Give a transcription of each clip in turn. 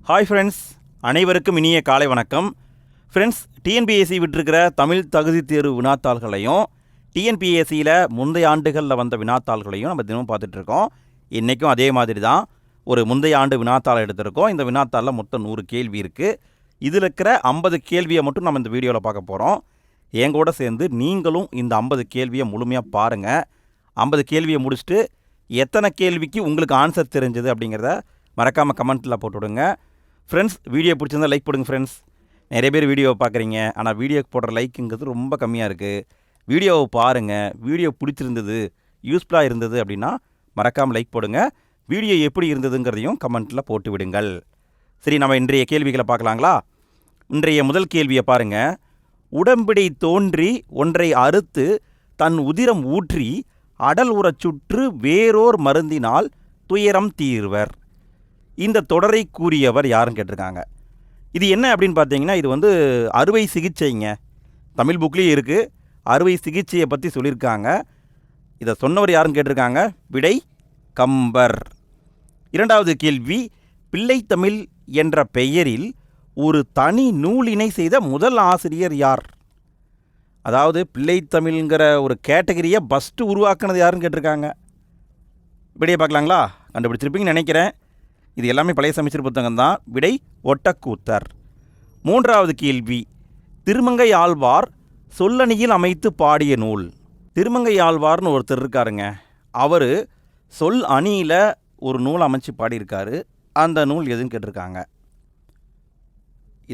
Hi friends, அனைவருக்கும் இனிய காலை வணக்கம். ஃப்ரெண்ட்ஸ், டிஎன்பிஎஸ்சி விட்டிருக்கிற தமிழ் தகுதி தேர்வு வினாத்தாள்களையும் டிஎன்பிஎஸ்சியில் முந்தைய ஆண்டுகளில் வந்த வினாத்தாள்களையும் நம்ம தினமும் பார்த்துட்ருக்கோம். இன்றைக்கும் அதே மாதிரி தான் ஒரு முந்தைய ஆண்டு வினாத்தாள் எடுத்திருக்கோம். இந்த வினாத்தாளில் மொத்தம் 100 கேள்வி இருக்குது. இதில் இருக்கிற 50 கேள்வியை மட்டும் நம்ம இந்த வீடியோவில் பார்க்க போகிறோம். எங்கூட சேர்ந்து நீங்களும் இந்த 50 கேள்வியை முழுமையாக பாருங்கள். 50 கேள்வியை முடிச்சுட்டு எத்தனை கேள்விக்கு உங்களுக்கு ஆன்சர் தெரிஞ்சது அப்படிங்கிறத மறக்காமல் கமெண்ட்டில் போட்டு விடுங்க. ஃப்ரெண்ட்ஸ், வீடியோ பிடிச்சிருந்தால் லைக் போடுங்க. ஃப்ரெண்ட்ஸ், நிறைய பேர் வீடியோவை பார்க்குறீங்க, ஆனால் வீடியோக்கு போடுற லைக்குங்கிறது ரொம்ப கம்மியாக இருக்குது. வீடியோவை பாருங்கள். வீடியோ பிடிச்சிருந்தது, யூஸ்ஃபுல்லாக இருந்தது அப்படின்னா மறக்காமல் லைக் போடுங்க. வீடியோ எப்படி இருந்ததுங்கிறதையும் கமெண்ட்டில் போட்டு விடுங்கள். சரி, நம்ம இன்றைய கேள்விகளை பார்க்கலாங்களா? இன்றைய முதல் கேள்வியை பாருங்கள். உடம்பிடை தோன்றி ஒன்றை அறுத்து தன் உதிரம் ஊற்றி அடல் உறச் சுற்று வேறோர் மருந்தினால் துயரம் தீர்வர். இந்த தொடரை கூறியவர் யாருன்னு கேட்டிருக்காங்க. இது என்ன அப்படின்னு பார்த்தீங்கன்னா, இது அறுவை சிகிச்சைங்க. தமிழ் புக்லேயும் இருக்குது. அறுவை சிகிச்சையை பற்றி சொல்லியிருக்காங்க. இதை சொன்னவர் யாருன்னு கேட்டிருக்காங்க. விடை கம்பர். இரண்டாவது கேள்வி, பிள்ளைத்தமிழ் என்ற பெயரில் ஒரு தனி நூலினை செய்த முதல் ஆசிரியர் யார்? அதாவது பிள்ளைத்தமிழ்ங்கிற ஒரு கேட்டகரியை ஃபஸ்ட்டு உருவாக்குனது யாருன்னு கேட்டிருக்காங்க. விடையை பார்க்கலாங்களா? கண்டுபிடிச்சிருப்பீங்கன்னு நினைக்கிறேன். இது எல்லாமே பழைய சமச்சீர் புத்தகம் தான். விடை ஒட்டக்கூத்தர். மூன்றாவது கேள்வி, திருமங்கை ஆழ்வார் சொல்லணியில் அமைத்து பாடிய நூல். திருமங்கை ஆழ்வார்னு ஒருத்தர் இருக்காருங்க. அவர் சொல் அணியில் ஒரு நூல் அமைச்சு பாடியிருக்காரு. அந்த நூல் எதுன்னு கேட்டிருக்காங்க.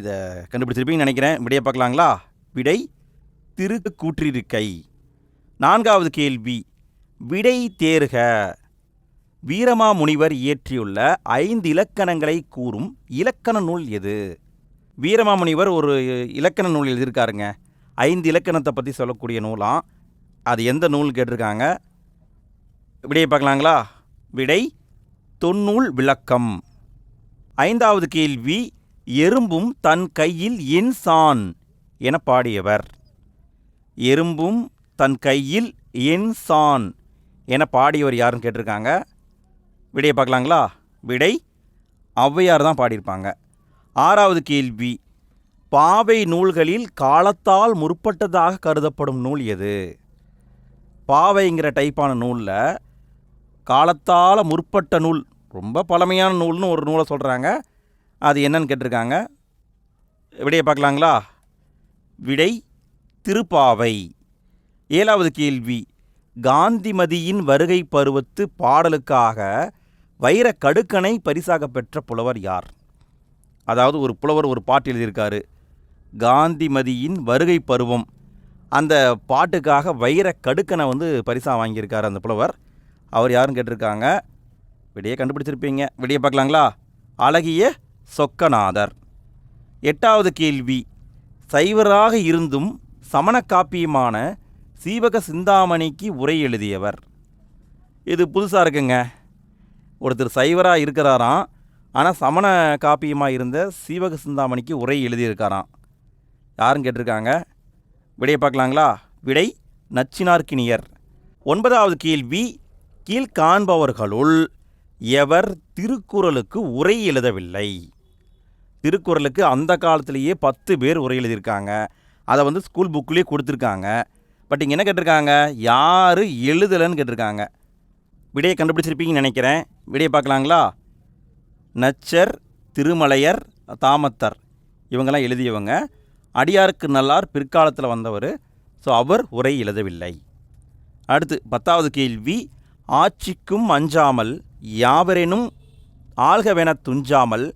இதை கண்டுபிடிச்சிருப்பீங்கன்னு நினைக்கிறேன். விடையை பார்க்கலாங்களா? விடை திருக்கூற்றிருக்கை. நான்காவது கேள்வி, விடை தேர்க. வீரமாமுனிவர் இயற்றியுள்ள 5 இலக்கணங்களை கூறும் இலக்கண நூல் எது? வீரமாமுனிவர் ஒரு இலக்கண நூல் எழுதியிருக்காருங்க. 5 இலக்கணத்தை பற்றி சொல்லக்கூடிய நூலாம். அது எந்த நூல் கேட்டிருக்காங்க. விடையை பார்க்கலாங்களா? விடை தொன்னூல் விளக்கம். ஐந்தாவது கேள்வி, எறும்பும் தன் கையில் என் சான் என பாடியவர். எறும்பும் தன் கையில் என் சான் என பாடியவர் யாருன்னு கேட்டிருக்காங்க. விடையை பார்க்கலாங்களா? விடை ஔவையார் தான் பாடியிருப்பாங்க. ஆறாவது கேள்வி, பாவை நூல்களில் காலத்தால் முற்பட்டதாக கருதப்படும் நூல் எது? பாவைங்கிற டைப்பான நூலில் காலத்தால் முற்பட்ட நூல், ரொம்ப பழமையான நூல்னு ஒரு நூலை சொல்கிறாங்க. அது என்னன்னு கேட்டிருக்காங்க. விடையை பார்க்கலாங்களா? விடை திருப்பாவை. ஏழாவது கேள்வி, காந்திமதியின் வருகை பருவத்து பாடலுக்காக வைர கடுக்கனை பரிசாக பெற்ற புலவர் யார்? அதாவது ஒரு புலவர் ஒரு பாட்டு எழுதியிருக்காரு. காந்திமதியின் வருகை பருவம், அந்த பாட்டுக்காக வைர கடுக்கனை பரிசாக வாங்கியிருக்காரு அந்த புலவர். அவர் யாருன்னு கேட்டிருக்காங்க. விடையை கண்டுபிடிச்சிருப்பீங்க. விடையை பார்க்கலாங்களா? அழகிய சொக்கநாதர். எட்டாவது கேள்வி, சைவராக இருந்தும் சமண காப்பியமான சீவக சிந்தாமணிக்கு உரை எழுதியவர். இது புதுசாக இருக்குங்க. ஒருத்தர் சைவராக இருக்கிறாராம், ஆனால் சமண காப்பியமாக இருந்த சீவக சிந்தாமணிக்கு உரை எழுதியிருக்காராம். யாருன்னு கேட்டிருக்காங்க. விடையை பார்க்கலாங்களா? விடை நச்சினார்க்கினியர். ஒன்பதாவது கேள்வி, கீழ்காண்பவர்களுள் எவர் திருக்குறளுக்கு உரை எழுதவில்லை? திருக்குறளுக்கு அந்த காலத்திலேயே 10 பேர் உரை எழுதியிருக்காங்க. அதை ஸ்கூல் புக்கிலே கொடுத்துருக்காங்க. பட் இங்கே என்ன கேட்டிருக்காங்க, யார் எழுதலைன்னு கேட்டிருக்காங்க. விடையை கண்டுபிடிச்சிருப்பீங்கன்னு நினைக்கிறேன். விடையை பார்க்கலாங்களா? நச்சர், திருமலையர், தாமத்தர் இவங்கெல்லாம் எழுதியவங்க. அடியாருக்கு நல்லார் பிற்காலத்தில் வந்தவர். ஸோ அவர் உரை எழுதவில்லை. அடுத்து 10வது கேள்வி, ஆட்சிக்கும் அஞ்சாமல் யாவரேனும் ஆள்கவென துஞ்சாமல்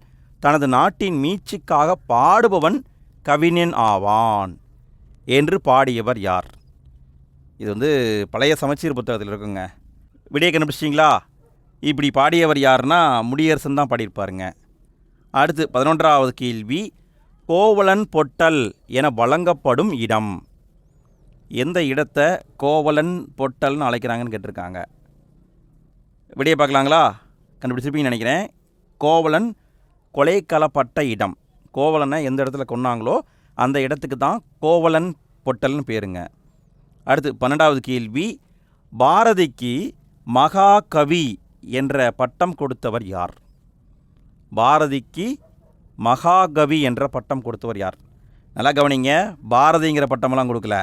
தனது நாட்டின் மீட்சிக்காக பாடுபவன் கவிஞன் ஆவான் என்று பாடியவர் யார்? இது பழைய சமச்சீர் புத்தகத்தில் இருக்குங்க. விடையை கண்டுபிடிச்சிங்களா? இப்படி பாடியவர் யாருன்னா முடியரசன் தான் பாடியிருப்பாருங்க. அடுத்து 11வது கேள்வி, கோவலன் பொட்டல் என வழங்கப்படும் இடம். எந்த இடத்தை கோவலன் பொட்டல்னு அழைக்கிறாங்கன்னு கேட்டிருக்காங்க. விடையை பார்க்கலாங்களா? கண்டுபிடிச்சிருப்பீங்கன்னு நினைக்கிறேன். கோவலன் கொலை களப்பட்ட இடம். கோவலனை எந்த இடத்துல கொன்னாங்களோ அந்த இடத்துக்கு தான் கோவலன் பொட்டல்னு பேருங்க. அடுத்து 12வது கேள்வி, பாரதிக்கு மகாகவி என்ற பட்டம் கொடுத்தவர் யார்? பாரதிக்கு மகாகவி என்ற பட்டம் கொடுத்தவர் யார்? நல்லா கவனிங்க, பாரதிங்கிற பட்டமெல்லாம் கொடுக்கல.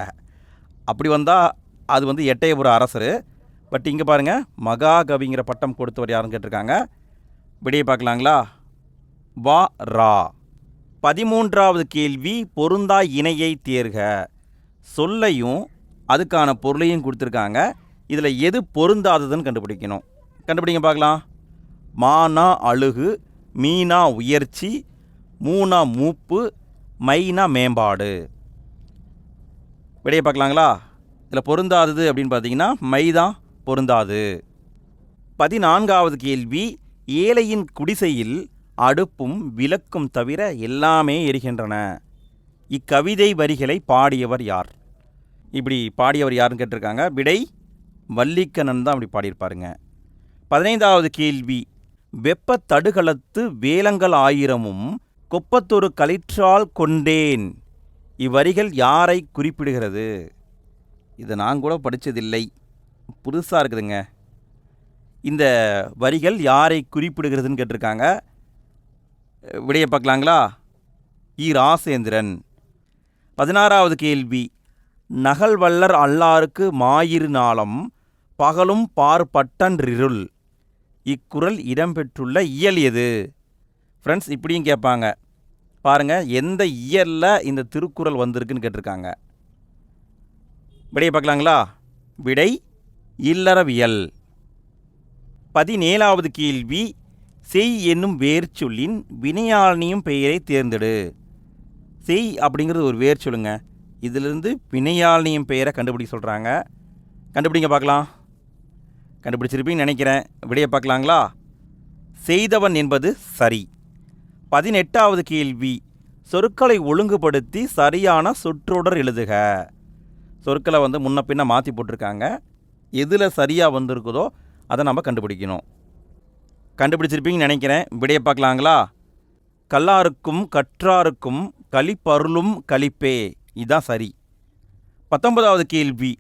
அப்படி வந்தால் அது வந்து எட்டயபுர அரசர். பட் இங்கே பாருங்கள், மகாகவிங்கிற பட்டம் கொடுத்தவர் யாருன்னு கேட்டிருக்காங்க. விடையை பார்க்கலாங்களா? வா ரா. 13வது கேள்வி, பொருந்தா இணையை தேர்க. சொல்லையும் அதுக்கான பொருளையும் கொடுத்துருக்காங்க. இதில் எது பொருந்தாததுன்னு கண்டுபிடிக்கணும். கண்டுபிடிங்க பார்க்கலாம். மானா அழுகு, மீனா உயர்ச்சி, மூனா மூப்பு, மைனா மேம்பாடு. விடையை பார்க்கலாங்களா? இதில் பொருந்தாதது அப்படின்னு பார்த்தீங்கன்னா மைதான் பொருந்தாது. 14வது கேள்வி, ஏழையின் குடிசையில் அடுப்பும் விளக்கும் தவிர எல்லாமே எரிகின்றன. இக்கவிதை வரிகளை பாடியவர் யார்? இப்படி பாடியவர் யாருன்னு கேட்டிருக்காங்க. விடை வல்லிக்கண்ணன் தான் அப்படி பாடியிருப்பாருங்க. 15வது கேள்வி, வெப்ப தடுகளத்து வேலங்கள் ஆயிரமும் கொப்பத்தொரு களிற்றால் கொண்டேன். இவ்வரிகள் யாரை குறிப்பிடுகிறது? இதை நான் கூட படித்ததில்லை, புதுசாக இருக்குதுங்க. இந்த வரிகள் யாரை குறிப்பிடுகிறதுன்னு கேட்டிருக்காங்க. விடையை பார்க்கலாங்களா? ராசேந்திரன். 16வது கேள்வி, நகல்வல்லர் அல்லாருக்கு மாயிரு நாளம் பகலும் பார்ப்பட்டன்றிருள். இக்குறள் இடம்பெற்றுள்ள இயல் எது? ஃப்ரெண்ட்ஸ், இப்படியும் கேட்பாங்க பாருங்கள், எந்த இயலில் இந்த திருக்குறள் வந்திருக்குன்னு கேட்டிருக்காங்க. விடையை பார்க்கலாங்களா? விடை இல்லறவியல். 17வது கேள்வி, செய் என்னும் வேர் சொல்லின் வினையாளனியும் பெயரை தேர்ந்தெடு. செய் அப்படிங்கிறது ஒரு வேர் சொல்லுங்க. இதிலிருந்து வினையாளனியும் பெயரை கண்டுபிடிக்க சொல்கிறாங்க. கண்டுபிடிங்க பார்க்கலாம். கண்டுபிடிச்சிருப்பீங்கன்னு நினைக்கிறேன். விடையை பார்க்கலாங்களா? செய்தவன் என்பது சரி. 18வது கேள்வி, சொற்களை ஒழுங்குபடுத்தி சரியான சொற்றொடர் எழுதுக. சொற்களை வந்து முன்ன பின்ன மாற்றி போட்டிருக்காங்க. எதில் சரியாக வந்திருக்குதோ அதை நம்ம கண்டுபிடிக்கணும். கண்டுபிடிச்சிருப்பீங்கன்னு நினைக்கிறேன். விடையை பார்க்கலாங்களா? கல்லாருக்கும் கற்றாருக்கும் களிப்பருளும் களிப்பே. இதுதான் சரி. 19வது கேள்வி,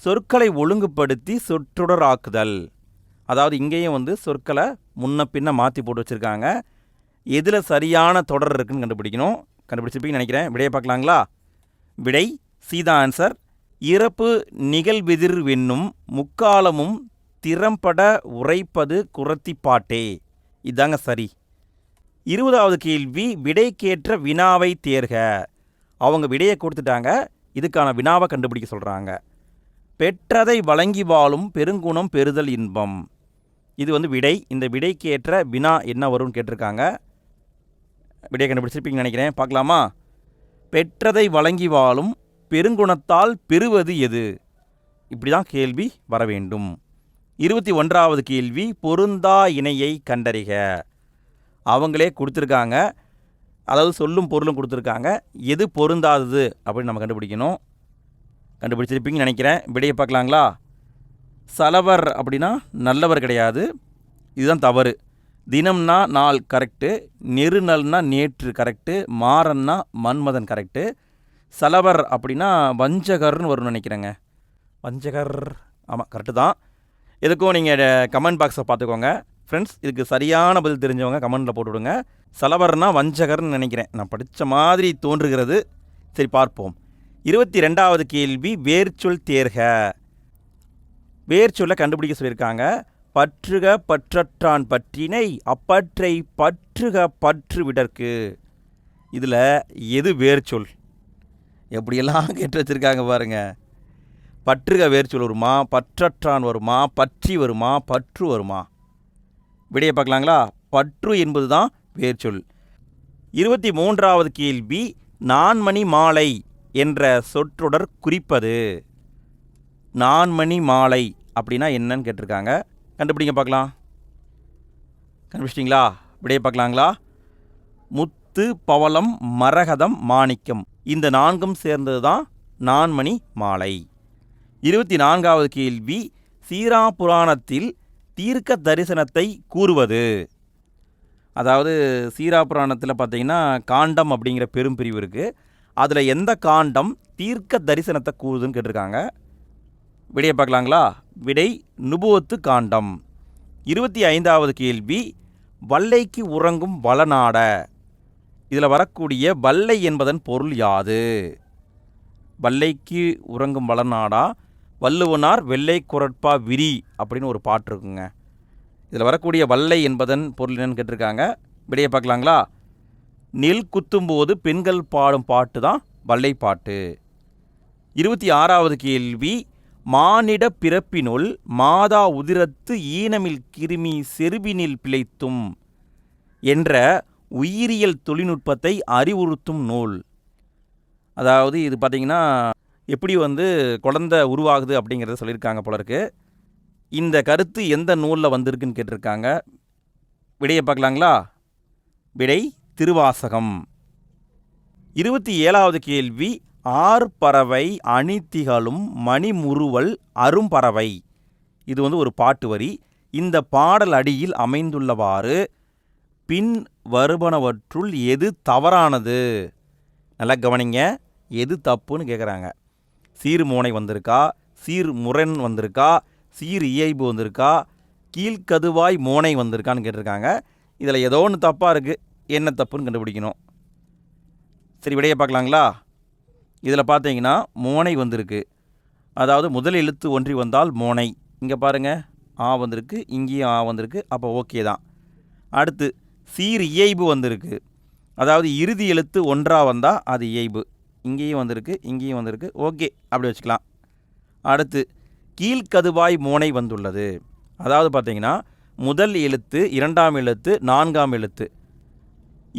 சொற்களை ஒழுங்குபடுத்தி சொற்றொடர் ஆக்குதல். அதாவது இங்கேயும் வந்து சொற்களை முன்ன பின்ன மாற்றி போட்டு வச்சுருக்காங்க. எதில் சரியான தொடர் இருக்குதுன்னு கண்டுபிடிக்கணும். கண்டுபிடிச்சிருப்பீங்கன்னு நினைக்கிறேன். விடையை பார்க்கலாங்களா? விடை சீதா ஆன்சர். இறப்பு நிகழ்வெதிர் வென்னும் முக்காலமும் திறம்பட உரைப்பது குறத்திப்பாட்டே. இதாங்க சரி. 20வது கேள்வி, விடைக்கேற்ற வினாவை தேர்க. அவங்க விடையை கொடுத்துட்டாங்க, இதுக்கான வினாவை கண்டுபிடிக்க சொல்கிறாங்க. பெற்றதை வழங்கி வாழும் பெருங்குணம் பெறுதல் இன்பம். இது வந்து விடை. இந்த விடைக்கேற்ற வினா என்ன வரும்னு கேட்டிருக்காங்க. விடையை கண்டுபிடிச்சிருப்பீங்கன்னு நினைக்கிறேன். பார்க்கலாமா? பெற்றதை வழங்கி வாழும் பெருங்குணத்தால் பெறுவது எது? இப்படி தான் கேள்வி வர வேண்டும். 21வது கேள்வி, பொருந்தா இணையை கண்டறிக. அவங்களே கொடுத்துருக்காங்க, அதாவது சொல்லும் பொருளும் கொடுத்துருக்காங்க. எது பொருந்தாதது அப்படின்னு நம்ம கண்டுபிடிக்கணும். கண்டுபிடிச்சிருப்பீங்கன்னு நினைக்கிறேன். விடையை பார்க்கலாங்களா? சலவர் அப்படின்னா நல்லவர் கிடையாது, இதுதான் தவறு. தினம்னா நாள் கரெக்டு, நெருநல்னா நேற்று கரெக்டு, மாறன்னா மன்மதன் கரெக்டு. சலவர் அப்படின்னா வஞ்சகர்னு வரும்னு நினைக்கிறேங்க. வஞ்சகர், ஆமாம் கரெக்டு தான். எதுக்கும் நீங்கள் கமெண்ட் பாக்ஸை பார்த்துக்கோங்க ஃப்ரெண்ட்ஸ். இதுக்கு சரியான பதில் தெரிஞ்சவங்க கமெண்டில் போட்டுவிடுங்க. சலவர்னா வஞ்சகர்னு நினைக்கிறேன், நான் படித்த மாதிரி தோன்றுகிறது. சரி பார்ப்போம். 22வது கேள்வி, வேர்ச்சொல் தேர்க. வேர்ச்சொல்லை கண்டுபிடிக்க சொல்லியிருக்காங்க. பற்றுக பற்றற்றான் பற்றினை அப்பற்றை பற்றுக பற்று விடற்கு. இதில் எது வேர்ச்சொல்? எப்படியெல்லாம் கேட்டு வச்சுருக்காங்க பாருங்கள். பற்றுக வேர்ச்சொல் வருமா, பற்றற்றான் வருமா, பற்றி வருமா, பற்று வருமா? விடையை பார்க்கலாங்களா? பற்று என்பது தான் வேர்ச்சொல். 23வது கேள்வி, நான்மணி மாலை என்ற சொற்றொடர் குறிப்பது. நான்மணி மாலை அப்படின்னா என்னன்னு கேட்டிருக்காங்க. கண்டுபிடிங்க பார்க்கலாம். கண்டுபிடிச்சிட்டிங்களா? விடையை பார்க்கலாங்களா? முத்து, பவளம், மரகதம், மாணிக்கம், இந்த நான்கும் சேர்ந்தது தான் நான்மணி மாலை. 24வது கேள்வி, சீரா புராணத்தில் தீர்க்க தரிசனத்தை கூறுவது. அதாவது சீரா புராணத்தில் பார்த்தீங்கன்னா காண்டம் அப்படிங்கிற பெரும் பிரிவு இருக்குது. அதில் எந்த காண்டம் தீர்க்க தரிசனத்தை கூறுதுன்னு கேட்டிருக்காங்க. விடையை பார்க்கலாங்களா? விடை நுபுவத்து காண்டம். 25வது கேள்வி, வல்லைக்கு உறங்கும் வளநாட. இதில் வரக்கூடிய வல்லை என்பதன் பொருள் யாது? வல்லைக்கு உறங்கும் வளநாடா, வள்ளுவனார் வெள்ளை குரட்பா விரி அப்படின்னு ஒரு பாட்டு இருக்குங்க. இதில் வரக்கூடிய வல்லை என்பதன் பொருள் என்னன்னு கேட்டிருக்காங்க. விடையை பார்க்கலாங்களா? நெல் குத்தும்போது பெண்கள் பாடும் பாட்டு தான் வல்லை பாட்டு. 26வது கேள்வி, மானிட பிறப்பினுள் மாதா உதிரத்து ஈனமில் கிருமி செருபினில் பிழைத்தும் என்ற உயிரியல் தொழில்நுட்பத்தை அறிவுறுத்தும் நூல். அதாவது இது பார்த்திங்கன்னா எப்படி குழந்தை உருவாகுது அப்படிங்கிறத சொல்லியிருக்காங்க போல இருக்கு. இந்த கருத்து எந்த நூலில் வந்திருக்குன்னு கேட்டிருக்காங்க. விடையை பார்க்கலாங்களா? விடை திருவாசகம். 27வது கேள்வி, ஆர்பறவை அணித்திகளும் மணிமுறுவல் அரும்பறவை. இது ஒரு பாட்டு வரி. இந்த பாடல் அடியில் அமைந்துள்ளவாறு பின் வருபனவற்றுள் எது தவறானது? நல்லா கவனிங்க, எது தப்புன்னு கேட்குறாங்க. சீர்மோனை வந்திருக்கா, சீர்முரண் வந்திருக்கா, சீர் இயைபு வந்திருக்கா, கீழ்கதுவாய் மோனை வந்திருக்கான்னு கேட்டிருக்காங்க. இதில் ஏதோ ஒன்று தப்பாக இருக்குது, என்ன தப்புன்னு கண்டுபிடிக்கணும். சரி, விடையை பார்க்கலாங்களா? இதில் பார்த்தீங்கன்னா மோனை வந்திருக்கு. அதாவது முதல் எழுத்து ஒன்றி வந்தால் மோனை. இங்கே பாருங்கள், ஆ வந்திருக்கு, இங்கேயும் ஆ வந்திருக்கு, அப்போ ஓகே தான். அடுத்து சீர் இயைபு வந்திருக்கு. அதாவது இறுதி எழுத்து ஒன்றாக வந்தால் அது இயைபு. இங்கேயும் வந்திருக்கு, இங்கேயும் வந்திருக்கு, ஓகே, அப்படி வச்சுக்கலாம். அடுத்து கீழ்கதுவாய் மோனை வந்துள்ளது. அதாவது பார்த்தீங்கன்னா முதல் எழுத்து, இரண்டாம் எழுத்து, நான்காம் எழுத்து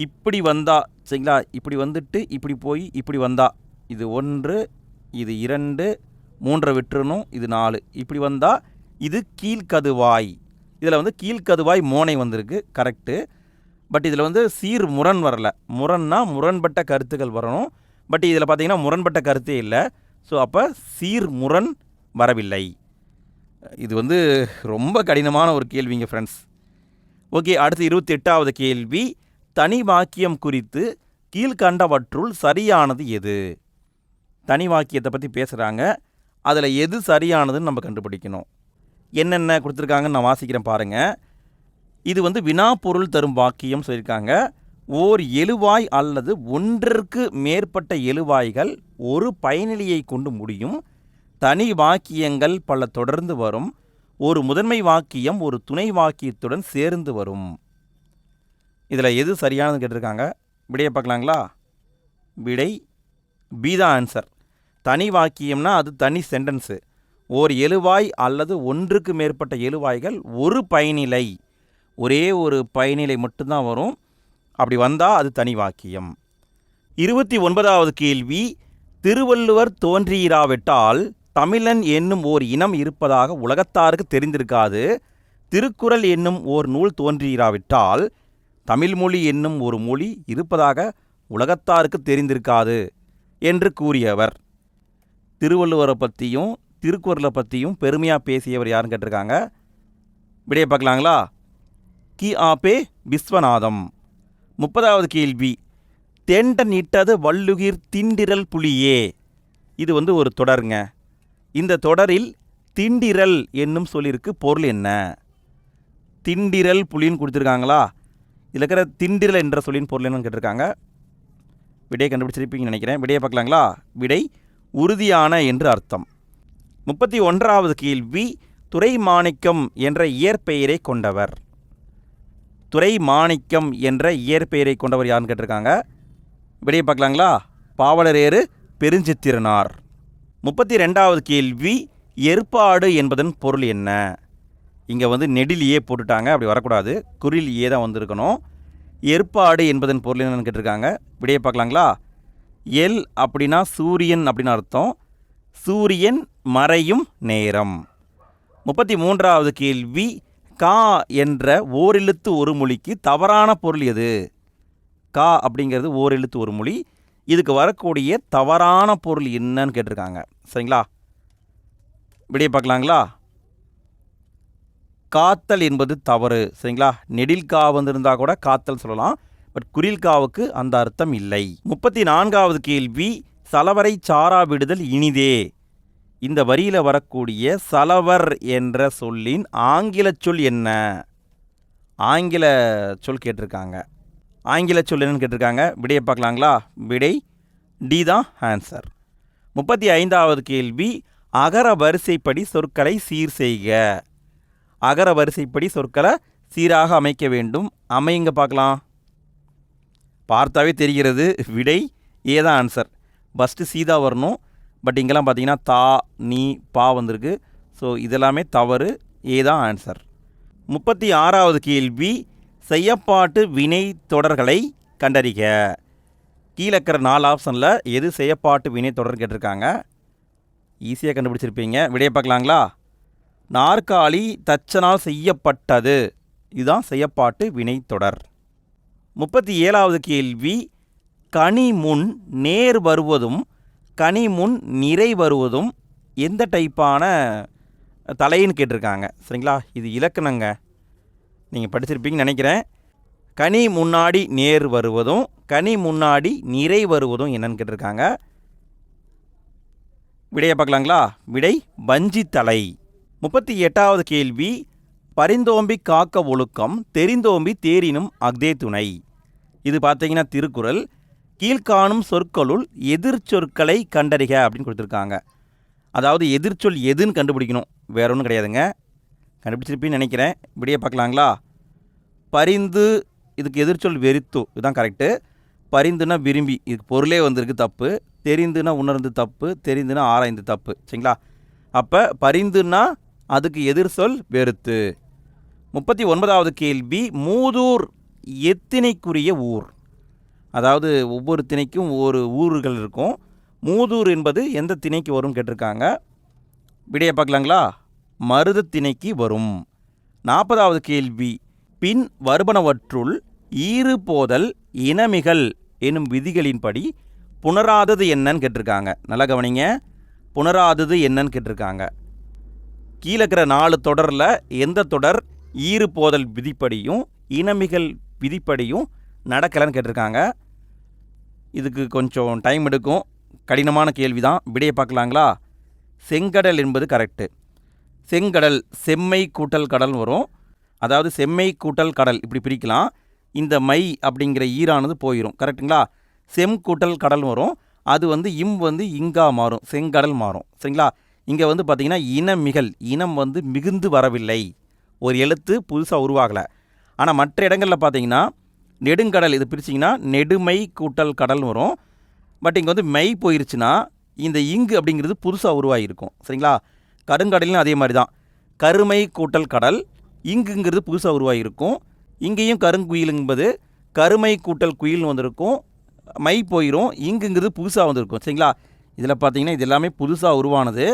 இப்படி வந்தா, சரிங்களா, இப்படி வந்துட்டு இப்படி போய் இப்படி வந்தா, இது 1, இது 2, 3 விட்டுறணும், இது 4, இப்படி வந்தால் இது கீழ்கதுவாய். இதில் கீழ்கதுவாய் மோனை வந்திருக்கு, கரெக்டு. பட் இதில் சீர் முரண் வரல. முரண்னா முரண்பட்ட கருத்துக்கள் வரணும். பட் இதில் பார்த்தீங்கன்னா முரண்பட்ட கருத்தே இல்லை. ஸோ அப்போ சீர் முரண் வரவில்லை. இது ரொம்ப கடினமான ஒரு கேள்விங்க ஃப்ரெண்ட்ஸ். ஓகே, அடுத்து 28வது கேள்வி, தனி வாக்கியம் குறித்து கீழ்கண்டவற்றுள் சரியானது எது? தனி வாக்கியத்தை பற்றி பேசுகிறாங்க, அதில் எது சரியானதுன்னு நம்ம கண்டுபிடிக்கணும். என்னென்ன கொடுத்துருக்காங்கன்னு நான் வாசிக்கிறேன் பாருங்கள். இது வினாப்பொருள் தரும் வாக்கியம் சொல்லியிருக்காங்க. ஓர் எழுவாய் அல்லது ஒன்றிற்கு மேற்பட்ட எழுவாய்கள் ஒரு பயனிலையை கொண்டு முடியும். தனி வாக்கியங்கள் பல தொடர்ந்து வரும். ஒரு முதன்மை வாக்கியம் ஒரு துணை வாக்கியத்துடன் சேர்ந்து வரும். இதில் எது சரியானது கேட்டிருக்காங்க. விடையை பார்க்கலாங்களா? விடை பி தான் ஆன்சர். தனி வாக்கியம்னா அது தனி சென்டென்ஸு. ஓர் எழுவாய் அல்லது ஒன்றுக்கு மேற்பட்ட எழுவாய்கள் ஒரு பயனிலை, ஒரே ஒரு பயனிலை மட்டும்தான் வரும். அப்படி வந்தால் அது தனி வாக்கியம். 29வது கேள்வி, திருவள்ளுவர் தோன்றியிராவிட்டால் தமிழன் என்னும் ஓர் இனம் இருப்பதாக உலகத்தாருக்கு தெரிந்திருக்காது. திருக்குறள் என்னும் ஓர் நூல் தோன்றியிராவிட்டால் தமிழ்மொழி என்னும் ஒரு மொழி இருப்பதாக உலகத்தாருக்கு தெரிந்திருக்காது என்று கூறியவர். திருவள்ளுவரை பற்றியும் திருக்குறளை பற்றியும் பெருமையாக பேசியவர் யாருன்னு கேட்டிருக்காங்க. விடையை பார்க்கலாங்களா? கி.ஆ.பெ. விஸ்வநாதம். 30வது கேள்வி, தெண்டன் இட்டது வள்ளுகிர் திண்டிரல் புலியே. இது ஒரு தொடருங்க. இந்த தொடரில் திண்டிரல் என்னும் சொல்லிற்கு பொருள் என்ன? திண்டிரல் புலின்னு கொடுத்துருக்காங்களா? இதில் இருக்கிற திண்டிரல் என்ற சொல்லின் பொருள் என்னன்னு கேட்டிருக்காங்க. விடையை கண்டுபிடிச்சிருப்பீங்கன்னு நினைக்கிறேன். விடையை பார்க்கலாங்களா? விடை உறுதியான என்று அர்த்தம். 31வது கேள்வி, துரைமாணிக்கம் என்ற இயற்பெயரை கொண்டவர். துரைமாணிக்கம் என்ற இயற்பெயரை கொண்டவர் யாருன்னு கேட்டிருக்காங்க. விடையை பார்க்கலாங்களா? பாவலரேறு பெருஞ்சித்திரனார். 32வது கேள்வி, ஏற்பாடு என்பதன் பொருள் என்ன? இங்கே நெடில் ஏ போட்டுட்டாங்க, அப்படி வரக்கூடாது, குறில் ஏ தான் வந்திருக்கணும். ஏற்பாடு என்பதன் பொருள் என்னன்னு கேட்டிருக்காங்க. விடையை பார்க்கலாங்களா? எல் அப்படின்னா சூரியன் அப்படின்னு அர்த்தம். சூரியன் மறையும் நேரம். 33வது கேள்வி, கா என்ற ஓரெழுத்து ஒரு மொழிக்கு தவறான பொருள் எது? கா அப்படிங்கிறது ஓரெழுத்து ஒரு மொழி. இதுக்கு வரக்கூடிய தவறான பொருள் என்னன்னு கேட்டிருக்காங்க. சரிங்களா? விடையை பார்க்கலாங்களா? காத்தல் என்பது தவறு. சரிங்களா? நெடில் கா வந்திருந்தால் கூட காத்தல் சொல்லலாம். பட் குறில் காவுக்கு அந்த அர்த்தம் இல்லை. 34வது கேள்வி, சலவரை சாரா விடுதல் இனிதே. இந்த வரியில் வரக்கூடிய சலவர் என்ற சொல்லின் ஆங்கில சொல் என்ன? ஆங்கில சொல் கேட்டிருக்காங்க. ஆங்கில சொல் என்னன்னு கேட்டிருக்காங்க. விடையை பார்க்கலாங்களா? விடை டி தான் ஆன்சர். 35வது கேள்வி, அகர வரிசைப்படி சொற்களை சீர் செய்க. அகர வரிசைப்படி சொற்களை சீராக அமைக்க வேண்டும். அமைங்க பார்க்கலாம். பார்த்தாவே தெரிகிறது, விடை ஏ தான் ஆன்சர். ஃபஸ்ட்டு சீதா வரணும். பட் இங்கெல்லாம் பார்த்தீங்கன்னா தா, நீ, பா வந்திருக்கு. ஸோ இதெல்லாமே தவறு. ஏ தான் ஆன்சர். 36வது கேள்வி, செய்யப்பாட்டு வினை தொடர்களை கண்டறிக. கீழே இருக்கிற 4 ஆப்ஷனில் எது செய்யப்பாட்டு வினை தொடர் கேட்டிருக்காங்க. ஈஸியாக கண்டுபிடிச்சிருப்பீங்க. விடையை பார்க்கலாங்களா? நாற்காலி தச்சனால் செய்யப்பட்டது. இதுதான் செய்யப்பாட்டு வினை தொடர். 37வது கேள்வி, கனி முன் நேர் வருவதும் கனி முன் நிறை வருவதும் எந்த டைப்பான தலைன்னு கேட்டிருக்காங்க. சரிங்களா? இது இலக்கணங்க, நீங்கள் படிச்சிருப்பீங்கன்னு நினைக்கிறேன். கனி முன்னாடி நேர் வருவதும் கனி முன்னாடி நிறை வருவதும் என்னன்னு கேட்டிருக்காங்க. விடையை பார்க்கலாங்களா? விடை வஞ்சி தலை. 38வது கேள்வி, பரிந்தோம்பி காக்க ஒழுக்கம் தெரிந்தோம்பி தேரினும் அஃதே துணை. இது பார்த்தீங்கன்னா திருக்குறள். கீழ்காணும் சொற்களுள் எதிர்ச்சொற்களை கண்டறிக அப்படின்னு கொடுத்துருக்காங்க. அதாவது எதிர்ச்சொல் எதுன்னு கண்டுபிடிக்கணும், வேற ஒன்றும் கிடையாதுங்க. கண்டுபிடிச்சிருப்பீன்னு நினைக்கிறேன். விடையை பார்க்கலாங்களா? பரிந்து, இதுக்கு எதிர்ச்சொல் வெறித்து, இதுதான் கரெக்டு. பரிந்துனா விரும்பி, இதுக்கு பொருளே வந்திருக்கு தப்பு. தெரிந்துனா உணர்ந்து தப்பு. தெரிந்துனா ஆராய்ந்து தப்பு. சரிங்களா? அப்போ பரிந்துனா அதுக்கு எதிர் சொல் வெறுத்து. 39வது கேள்வி, மூதூர் எத்தினைக்குரிய ஊர். அதாவது ஒவ்வொரு திணைக்கும் ஒவ்வொரு ஊர்கள் இருக்கும். மூதூர் என்பது எந்த திணைக்கு வரும் கேட்டிருக்காங்க. விடையை பார்க்கலாங்களா? மருத திணைக்கு வரும். 40வது கேள்வி, பின் வருபனவற்றுள் ஈறு போதல் இனமிகள் எனும் விதிகளின்படி புணராதது என்னன்னு கேட்டிருக்காங்க. நல்லா கவனிங்க, புணராதது என்னன்னு கேட்டிருக்காங்க. கீழே இருக்கிற 4 தொடரில் எந்த தொடர் ஈறு போதல் விதிப்படியும் இனமிகள் விதிப்படியும் நடக்கலைன்னு கேட்டிருக்காங்க. இதுக்கு கொஞ்சம் டைம் எடுக்கும், கடினமான கேள்வி தான். விடையை பார்க்கலாங்களா? செங்கடல் என்பது கரெக்டு. செங்கடல் செம்மை கூட்டல் கடல் வரும். அதாவது செம்மை கூட்டல் கடல் இப்படி பிரிக்கலாம். இந்த மை அப்படிங்கிற ஈரானது போயிடும். கரெக்டுங்களா? செம் கூட்டல் கடல் வரும். அது இம் இங்கா மாறும், செங்கடல் மாறும். சரிங்களா? இங்கே பார்த்தீங்கன்னா இனமிகள், இனம் மிகுந்து வரவில்லை, ஒரு எழுத்து புதுசாக உருவாகலை. ஆனால் மற்ற இடங்களில் பார்த்தீங்கன்னா நெடுங்கடல், இது பிரிச்சிங்கன்னா நெடுமை கூட்டல் கடல் வரும். பட் இங்கே மை போயிருச்சுன்னா இந்த இங்கு அப்படிங்கிறது புதுசாக உருவாகிருக்கும். சரிங்களா? கருங்கடலும் அதே மாதிரி தான். கருமை கூட்டல் கடல், இங்குங்கிறது புதுசாக உருவாகிருக்கும். இங்கேயும் கருங்குயில் என்பது கருமை கூட்டல் குயில்னு வந்திருக்கும். மை போயிடும், இங்குங்கிறது புதுசாக வந்திருக்கும். சரிங்களா? இதில் பார்த்தீங்கன்னா இது எல்லாமே புதுசாக உருவானது.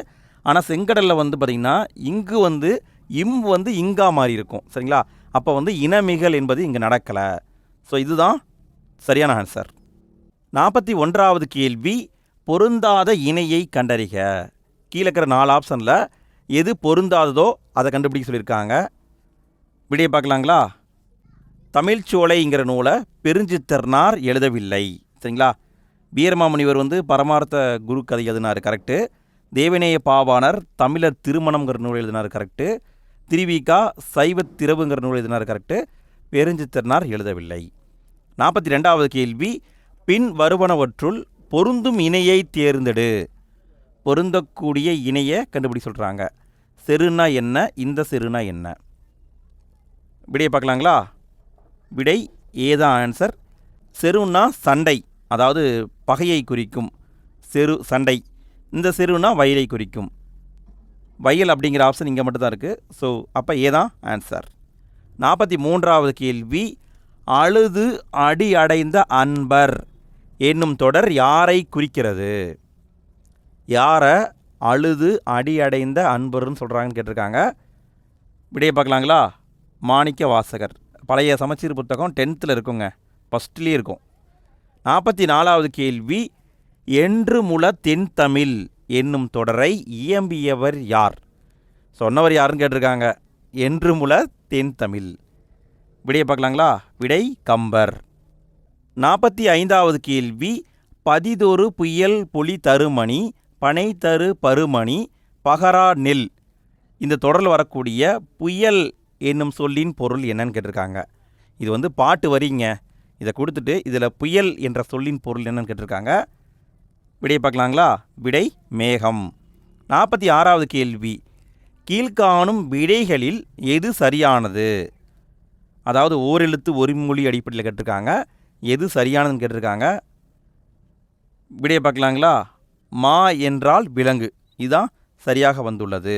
ஆனால் செங்கடலில் பார்த்திங்கன்னா இங்கு இம் இங்கா மாறி இருக்கும். சரிங்களா? அப்போ இனமிகள் என்பது இங்கே நடக்கலை. ஸோ இதுதான் சரியான ஆன்சர். 41வது கேள்வி, பொருந்தாத இணையை கண்டறிக. கீழே இருக்கிற 4 ஆப்ஷனில் எது பொருந்தாததோ அதை கண்டுபிடிக்க சொல்லியிருக்காங்க. விடையை பார்க்கலாங்களா? தமிழ்ச்சோலைங்கிற நூலை பெருஞ்சித்திரனார் எழுதவில்லை. சரிங்களா? வீரமாமுனிவர் பரமார்த்த குரு கதை எழுதினார். கரெக்டு. தேவநேய பாவாணர் தமிழர் திருமணம்ங்கிற நூல் எழுதினார். கரெக்டு. திருவிக்கா சைவ திரவுங்கிற நூல் எழுதினார். கரெக்டு. பெருஞ்சித்திரனார் எழுதவில்லை. 42வது கேள்வி, பின் வருவனவற்றுள் பொருந்தும் இணையை தேர்ந்தெடு. பொருந்தக்கூடிய இணையை கண்டுபிடி சொல்கிறாங்க. செருனா என்ன, இந்த செருனா என்ன? விடையை பார்க்கலாங்களா? விடை ஏதான் ஆன்சர். செருனா சண்டை, அதாவது பகையை குறிக்கும். செரு சண்டை. இந்த செருனா வயலை குறிக்கும். வயல் அப்படிங்கிற ஆப்ஷன் இங்கே மட்டும்தான் இருக்குது. ஸோ அப்போ ஏதான் ஆன்சர். 43வது கேள்வி, அழுது அடி அடைந்த அன்பர் என்னும் தொடர் யாரை குறிக்கிறது? யாரை அழுது அடி அடைந்த அன்பர்னு சொல்கிறாங்கன்னு கேட்டிருக்காங்க. விடையை பார்க்கலாங்களா? மாணிக்க வாசகர். பழைய சமச்சீர் புத்தகம் 10th இருக்குங்க, ஃபஸ்ட்லேயே இருக்கும். 44வது கேள்வி, என்று முல தென்தமிழ் என்னும் தொடரை இயம்பியவர் யார்? சொன்னவர் யாருன்னு கேட்டிருக்காங்க. என்று முல தென்தமிழ். விடையை பார்க்கலாங்களா? விடை கம்பர். 45வது கேள்வி, பதிதொரு புயல் பொலி தருமணி பனை தரு பருமணி பகரா நெல். இந்த தொடரில் வரக்கூடிய புயல் என்னும் சொல்லின் பொருள் என்னன்னு கேட்டிருக்காங்க. இது பாட்டு வரிங்க. இதை கொடுத்துட்டு இதில் புயல் என்ற சொல்லின் பொருள் என்னன்னு கேட்டிருக்காங்க. விடையை பார்க்கலாங்களா? விடை மேகம். 46வது கேள்வி, கீழ்காணும் விடைகளில் எது சரியானது? அதாவது ஓரெழுத்து ஒரு மொழி அடிப்படையில் கேட்டிருக்காங்க. எது சரியானதுன்னு கேட்டிருக்காங்க. விடையை பார்க்கலாங்களா? மா என்றால் விலங்கு, இதுதான் சரியாக வந்துள்ளது.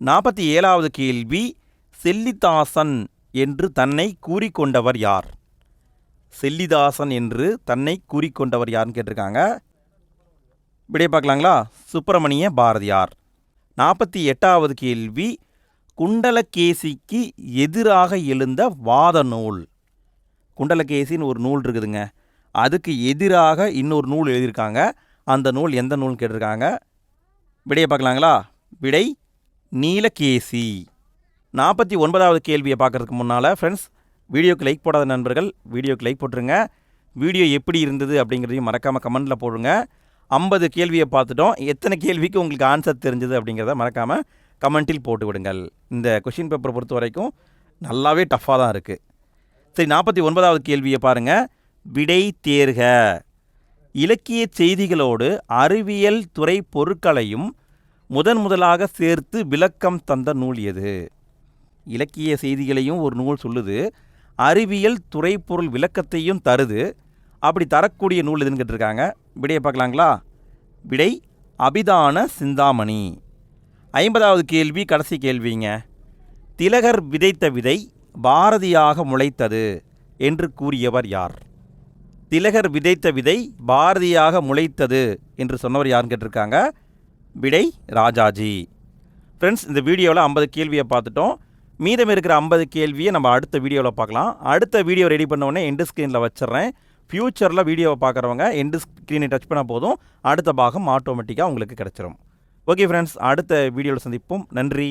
47வது கேள்வி, செல்லிதாசன் என்று தன்னை கூறிக்கொண்டவர் யார்? செல்லிதாசன் என்று தன்னை கூறிக்கொண்டவர் யாருன்னு கேட்டிருக்காங்க. விடையை பார்க்கலாங்களா? சுப்பிரமணிய பாரதியார். 48வது கேள்வி, குண்டலகேசிக்கு எதிராக எழுந்த வாத நூல். குண்டலகேசின்னு ஒரு நூல் இருக்குதுங்க, அதுக்கு எதிராக இன்னொரு நூல் எழுதியிருக்காங்க. அந்த நூல் எந்த நூல்னு கேட்டிருக்காங்க. விடையை பார்க்கலாங்களா? விடை நீலகேசி. 49வது கேள்வியை பார்க்குறதுக்கு முன்னால் ஃப்ரெண்ட்ஸ், வீடியோக்கு லைக் போடாத நண்பர்கள் வீடியோக்கு லைக் போட்டுருங்க. வீடியோ எப்படி இருந்தது அப்படிங்கிறதையும் மறக்காமல் கமெண்டில் போடுங்க. 50 கேள்வியை பார்த்துட்டோம். எத்தனை கேள்விக்கு உங்களுக்கு ஆன்சர் தெரிஞ்சது அப்படிங்கிறத மறக்காமல் கமெண்ட்டில் போட்டு விடுங்கள். இந்த கொஷின் பேப்பரை பொறுத்த வரைக்கும் நல்லாவே டஃப்பாக தான் இருக்குது. சரி, 49வது கேள்வியை பாருங்கள். விடை தேர்க. இலக்கிய செய்திகளோடு அறிவியல் துறை பொருட்களையும் முதலாக சேர்த்து விளக்கம் தந்த நூல் எது? இலக்கிய செய்திகளையும் ஒரு நூல் சொல்லுது, அறிவியல் துறை பொருள் விளக்கத்தையும் தருது. அப்படி தரக்கூடிய நூல் எதுன்னு கேட்டிருக்காங்க. விடையை பார்க்கலாங்களா? விடை அபிதான சிந்தாமணி. 50வது கேள்வி, கடைசி கேள்விங்க. திலகர் விதைத்த விதை பாரதியாக முளைத்தது என்று கூறியவர் யார்? திலகர் விதைத்த விதை பாரதியாக முளைத்தது என்று சொன்னவர் யாருன்னு கேட்டிருக்காங்க. விடை ராஜாஜி. ஃப்ரெண்ட்ஸ், இந்த வீடியோவில் 50 கேள்வியை பார்த்துட்டோம். மீதம் இருக்கிற 50 கேள்வியை நம்ம அடுத்த வீடியோவில் பார்க்கலாம். அடுத்த வீடியோ ரெடி பண்ண எண்டு ஸ்க்ரீனில் வச்சிட்றேன். ஃப்யூச்சரில் வீடியோவை பார்க்குறவங்க எண்டு ஸ்க்ரீனை டச் பண்ணால் போதும், அடுத்த பாகம் ஆட்டோமேட்டிக்காக உங்களுக்கு கிடச்சிரும். ஓகே ஃப்ரெண்ட்ஸ், அடுத்த வீடியோவில் சந்திப்போம். நன்றி.